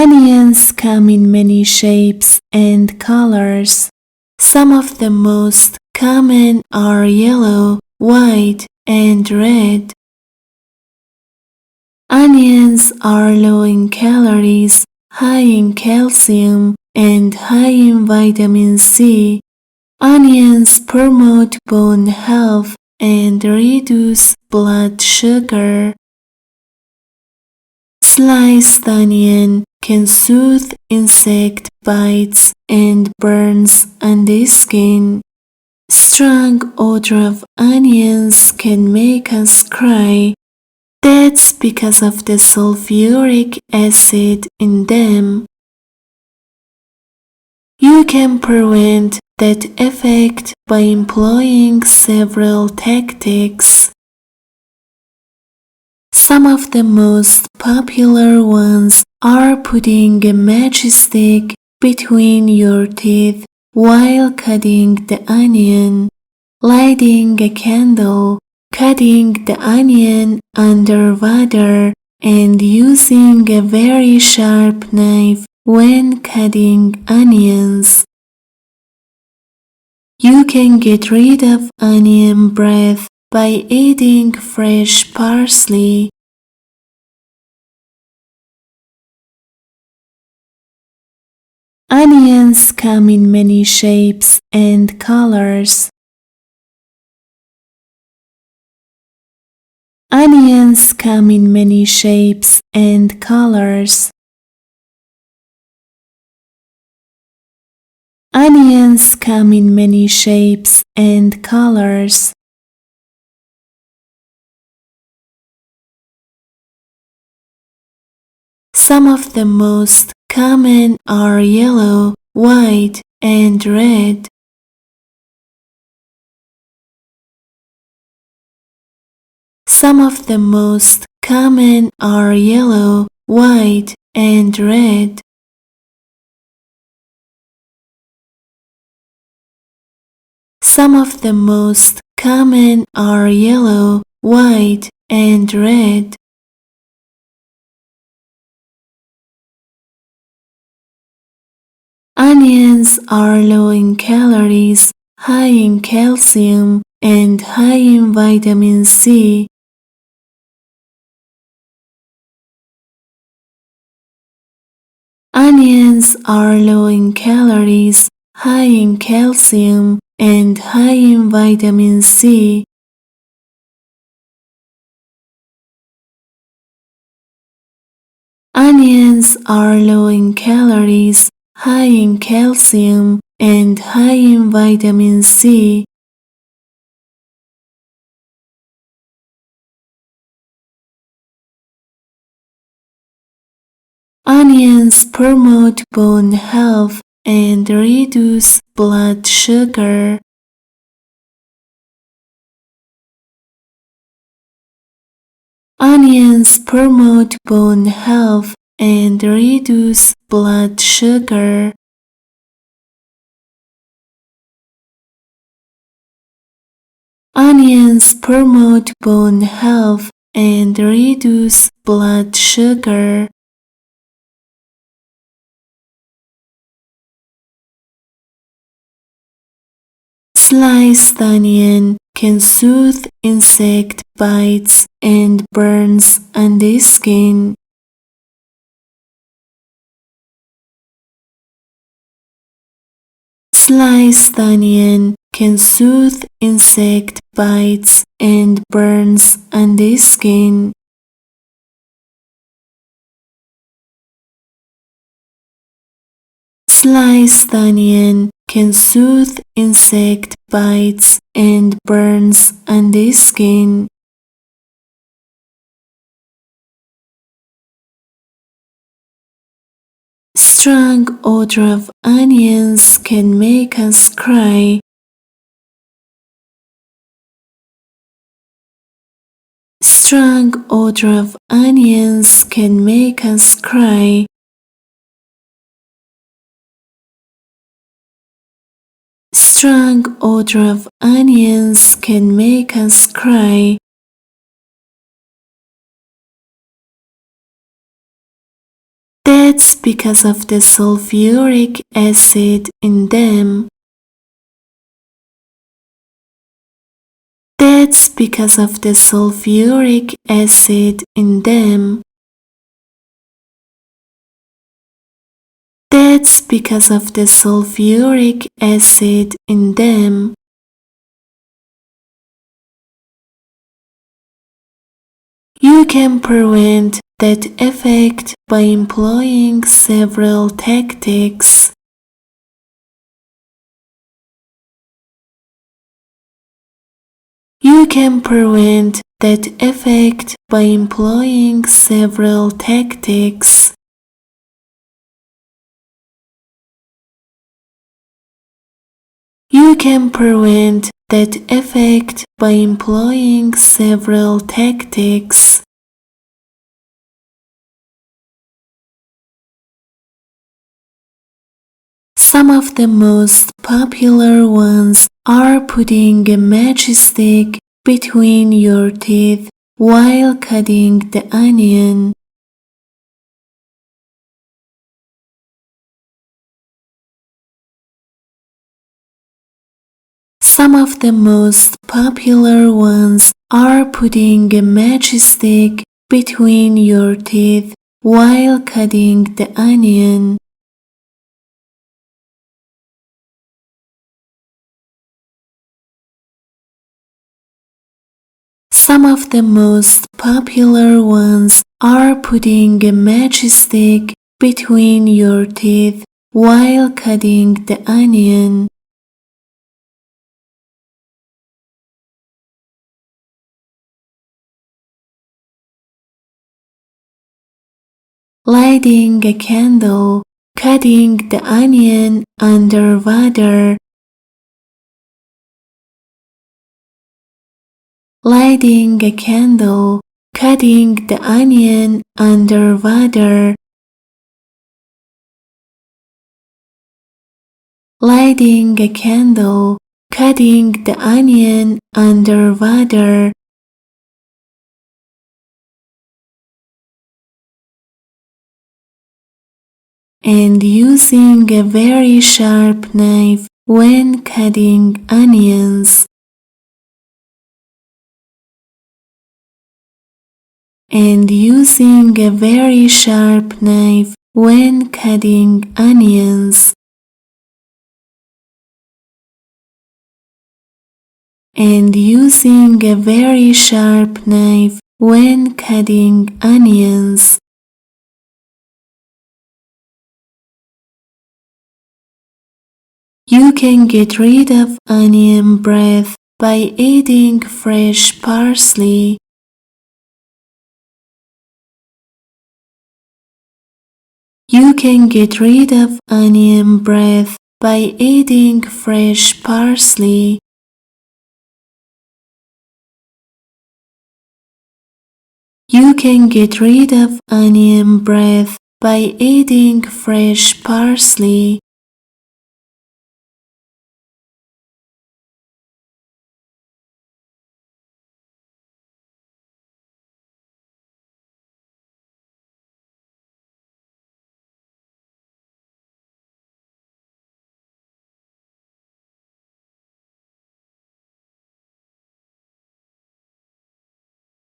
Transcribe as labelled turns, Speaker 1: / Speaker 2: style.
Speaker 1: Onions come in many shapes and colors. Some of the most common are yellow, white, and red. Onions are low in calories, high in calcium, and high in vitamin C. Onions promote bone health and reduce blood sugar. Sliced onion can soothe insect bites and burns on the skin. Strong odor of onions can make us cry. That's because of the sulfuric acid in them. You can prevent that effect by employing several tactics. Some of the most popular ones are putting a matchstick between your teeth while cutting the onion, lighting a candle, cutting the onion under water, and using a very sharp knife when cutting onions. You can get rid of onion breath by adding fresh parsley. Onions come in many shapes and colors. Onions come in many shapes and colors. Onions come in many shapes and colors. Some of the most common are yellow, white, and red. Some of the most common are yellow, white, and red. Some of the most common are yellow, white, and red. Onions are low in calories, high in calcium, and high in vitamin C. Onions are low in calories, high in calcium, and high in vitamin C. Onions are low in calories, high in calcium, and high in vitamin C. Onions promote bone health and reduce blood sugar. Onions promote bone health and reduce blood sugar. Onions promote bone health and reduce blood sugar. Sliced onion can soothe insect bites and burns on the skin. Sliced onion can soothe insect bites and burns on the skin. Sliced onion can soothe insect bites and burns on the skin. Strong odor of onions can make us cry. Strong odor of onions can make us cry. Strong odor of onions can make us cry. That's because of the sulfuric acid in them. That's because of the sulfuric acid in them. That's because of the sulfuric acid in them. You can prevent that effect by employing several tactics. You can prevent that effect by employing several tactics. You can prevent that effect by employing several tactics. Some of the most popular ones are putting a matchstick between your teeth while cutting the onion. Some of the most popular ones are putting a matchstick between your teeth while cutting the onion. Some of the most popular ones are putting a matchstick between your teeth while cutting the onion. Lighting a candle, cutting the onion under water. Lighting a candle, cutting the onion under water. Lighting a candle, cutting the onion under water. And using a very sharp knife when cutting onions. And using a very sharp knife when cutting onions. And using a very sharp knife when cutting onions. You can get rid of onion breath by adding fresh parsley. You can get rid of onion breath by adding fresh parsley. You can get rid of onion breath by adding fresh parsley.